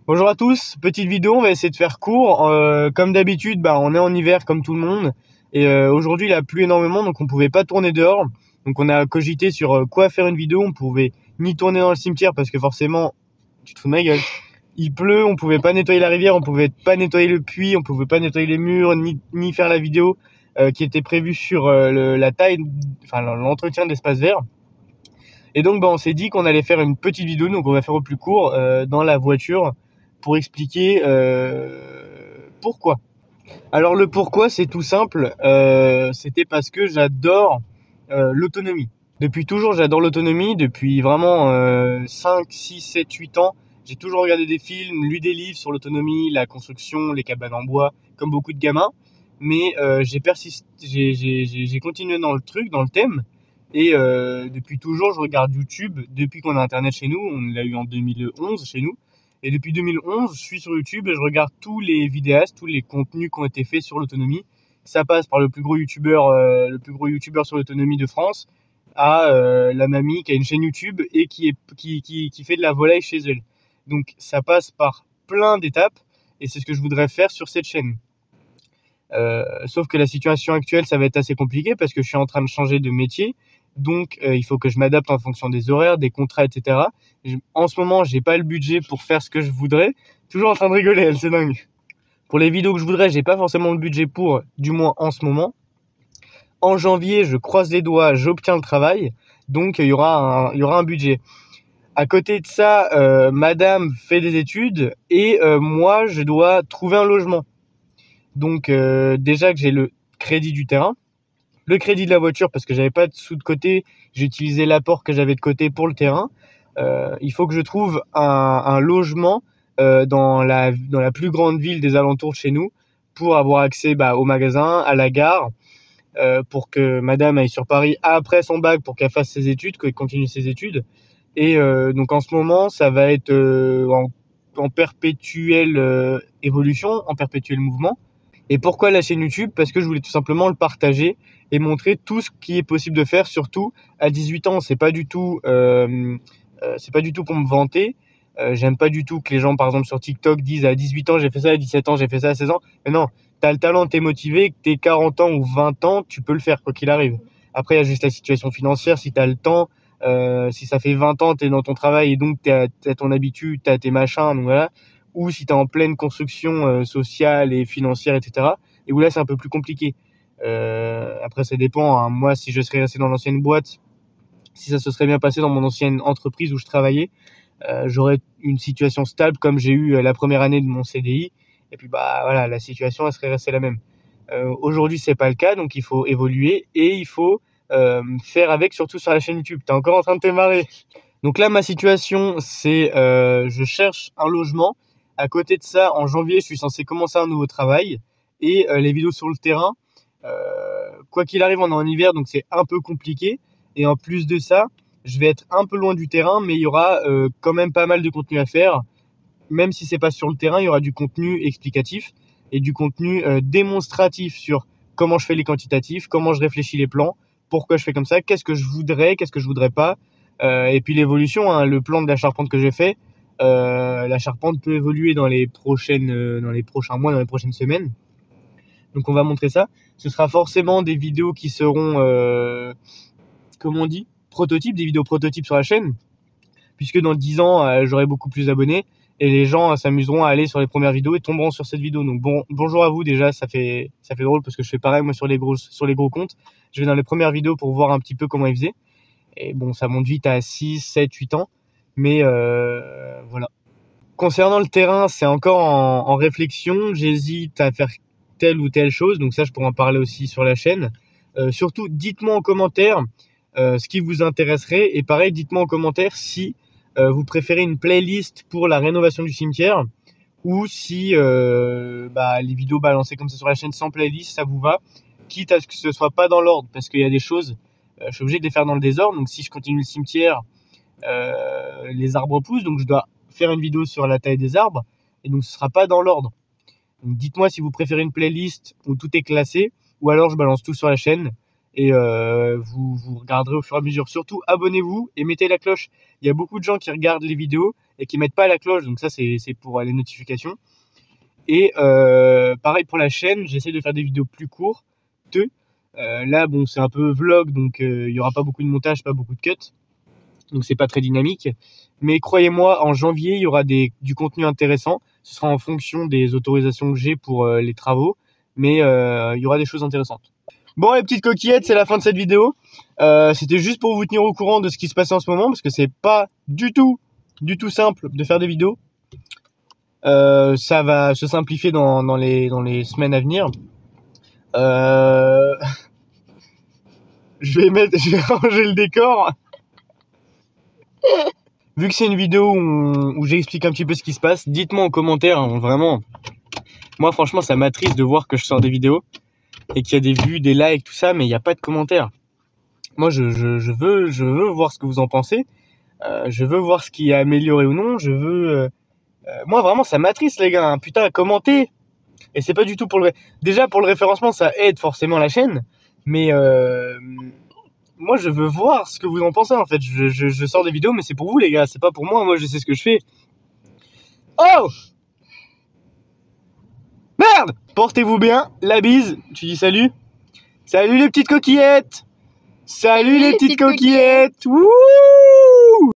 Bonjour à tous, petite vidéo, on va essayer de faire court. Comme d'habitude, on est en hiver comme tout le monde. Et aujourd'hui, il a plu énormément, donc on pouvait pas tourner dehors. Donc on a cogité sur quoi faire une vidéo. On pouvait ni tourner dans le cimetière parce que forcément, tu te fous de ma gueule. Il pleut, on pouvait pas nettoyer la rivière, on pouvait pas nettoyer le puits, on pouvait pas nettoyer les murs, ni faire la vidéo qui était prévue sur la taille, enfin l'entretien de l'espace vert. Et donc on s'est dit qu'on allait faire une petite vidéo, donc on va faire au plus court dans la voiture pour expliquer pourquoi. Alors le pourquoi, c'est tout simple, c'était parce que j'adore l'autonomie. Depuis toujours, j'adore l'autonomie, depuis vraiment 5, 6, 7, 8 ans. J'ai toujours regardé des films, lu des livres sur l'autonomie, la construction, les cabanes en bois, comme beaucoup de gamins. Mais j'ai continué dans le truc, dans le thème. Et depuis toujours, je regarde YouTube. Depuis qu'on a Internet chez nous, on l'a eu en 2011 chez nous. Et depuis 2011, je suis sur YouTube et je regarde tous les vidéastes, tous les contenus qui ont été faits sur l'autonomie. Ça passe par le plus gros youtubeur sur l'autonomie de France, à la mamie qui a une chaîne YouTube et qui fait de la volaille chez elle. Donc ça passe par plein d'étapes et c'est ce que je voudrais faire sur cette chaîne. Sauf que la situation actuelle, ça va être assez compliqué parce que je suis en train de changer de métier. Donc il faut que je m'adapte en fonction des horaires, des contrats, etc. En ce moment, j'ai pas le budget pour faire ce que je voudrais. Toujours en train de rigoler, elle, c'est dingue. Pour les vidéos que je voudrais, j'ai pas forcément le budget pour, du moins en ce moment. En janvier, je croise les doigts, j'obtiens le travail. Donc il y aura un budget. À côté de ça, madame fait des études et moi, je dois trouver un logement. Donc déjà que j'ai le crédit du terrain, le crédit de la voiture parce que j'avais pas de sous de côté, j'ai utilisé l'apport que j'avais de côté pour le terrain. Il faut que je trouve un logement dans la plus grande ville des alentours de chez nous pour avoir accès au magasin, à la gare, pour que madame aille sur Paris après son bac pour qu'elle fasse ses études, qu'elle continue ses études. Et donc en ce moment, ça va être en perpétuelle évolution, en perpétuel mouvement. Et pourquoi la chaîne YouTube? Parce que je voulais tout simplement le partager et montrer tout ce qui est possible de faire, surtout à 18 ans. C'est pas du tout pour me vanter. J'aime pas du tout que les gens, par exemple sur TikTok, disent à 18 ans j'ai fait ça, à 17 ans j'ai fait ça, à 16 ans. Mais non, t'as le talent, t'es motivé, que t'es 40 ans ou 20 ans, tu peux le faire quoi qu'il arrive. Après, il y a juste la situation financière, si t'as le temps, si ça fait 20 ans, t'es dans ton travail et donc t'as ton habitude, t'as tes machins, donc voilà. Ou si tu es en pleine construction sociale et financière, etc. Et où là, c'est un peu plus compliqué. Après, ça dépend. Hein. Moi, si je serais resté dans l'ancienne boîte, si ça se serait bien passé dans mon ancienne entreprise où je travaillais, j'aurais une situation stable comme j'ai eu la première année de mon CDI. Et puis, voilà, la situation, elle serait restée la même. Aujourd'hui, c'est pas le cas, donc il faut évoluer et il faut faire avec, surtout sur la chaîne YouTube. T'es encore en train de te marrer. Donc là, ma situation, c'est je cherche un logement. À côté de ça, en janvier, je suis censé commencer un nouveau travail. Et les vidéos sur le terrain, quoi qu'il arrive, on est en hiver, donc c'est un peu compliqué. Et en plus de ça, je vais être un peu loin du terrain, mais il y aura quand même pas mal de contenu à faire. Même si c'est pas sur le terrain, il y aura du contenu explicatif et du contenu démonstratif sur comment je fais les quantitatifs, comment je réfléchis les plans, pourquoi je fais comme ça, qu'est-ce que je voudrais pas. Et puis l'évolution, hein, le plan de la charpente que j'ai fait, la charpente peut évoluer dans les prochains mois, dans les prochaines semaines. Donc on va montrer ça. Ce sera forcément des vidéos qui seront, comment on dit, prototypes, des vidéos prototypes sur la chaîne, puisque dans 10 ans, j'aurai beaucoup plus d'abonnés et les gens s'amuseront à aller sur les premières vidéos et tomberont sur cette vidéo. Donc bonjour à vous déjà, ça fait drôle parce que je fais pareil moi sur les gros comptes. Je vais dans les premières vidéos pour voir un petit peu comment ils faisaient. Et bon, ça monte vite à 6, 7, 8 ans. Mais voilà. Concernant le terrain, c'est encore en réflexion. J'hésite à faire telle ou telle chose. Donc ça, je pourrais en parler aussi sur la chaîne. Surtout, dites-moi en commentaire ce qui vous intéresserait. Et pareil, dites-moi en commentaire si vous préférez une playlist pour la rénovation du cimetière ou si les vidéos balancées comme ça sur la chaîne sans playlist, ça vous va. Quitte à ce que ce soit pas dans l'ordre, parce qu'il y a des choses, je suis obligé de les faire dans le désordre. Donc si je continue le cimetière, les arbres poussent, donc je dois faire une vidéo sur la taille des arbres, et donc ce sera pas dans l'ordre. Donc dites-moi si vous préférez une playlist où tout est classé, ou alors je balance tout sur la chaîne, et vous regarderez au fur et à mesure. Surtout, abonnez-vous et mettez la cloche. Il y a beaucoup de gens qui regardent les vidéos et qui mettent pas la cloche, donc ça c'est pour les notifications. Et pareil pour la chaîne, j'essaie de faire des vidéos plus courtes. Là, bon, c'est un peu vlog, donc il y aura pas beaucoup de montage, pas beaucoup de cuts, donc c'est pas très dynamique. Mais croyez-moi, en janvier, il y aura du contenu intéressant. Ce sera en fonction des autorisations que j'ai pour les travaux, mais il y aura des choses intéressantes. Bon, les petites coquillettes, c'est la fin de cette vidéo. C'était juste pour vous tenir au courant de ce qui se passe en ce moment, parce que c'est pas du tout simple de faire des vidéos. Ça va se simplifier dans les semaines à venir. Je vais ranger le décor. Vu que c'est une vidéo où j'explique un petit peu ce qui se passe, dites-moi en commentaire, hein, vraiment. Moi, franchement, ça m'attriste de voir que je sors des vidéos et qu'il y a des vues, des likes, tout ça, mais il n'y a pas de commentaires. Moi, je veux voir ce que vous en pensez. Je veux voir ce qui est amélioré ou non. Moi, vraiment, ça m'attriste, les gars. Hein. Putain, commentez. Et c'est pas du tout pour déjà, pour le référencement, ça aide forcément la chaîne. Mais moi, je veux voir ce que vous en pensez, en fait. Je sors des vidéos, mais c'est pour vous, les gars. C'est pas pour moi. Moi, je sais ce que je fais. Oh! Merde! Portez-vous bien. La bise. Tu dis salut. Salut les petites coquillettes. Salut les petites coquillettes. Wouh!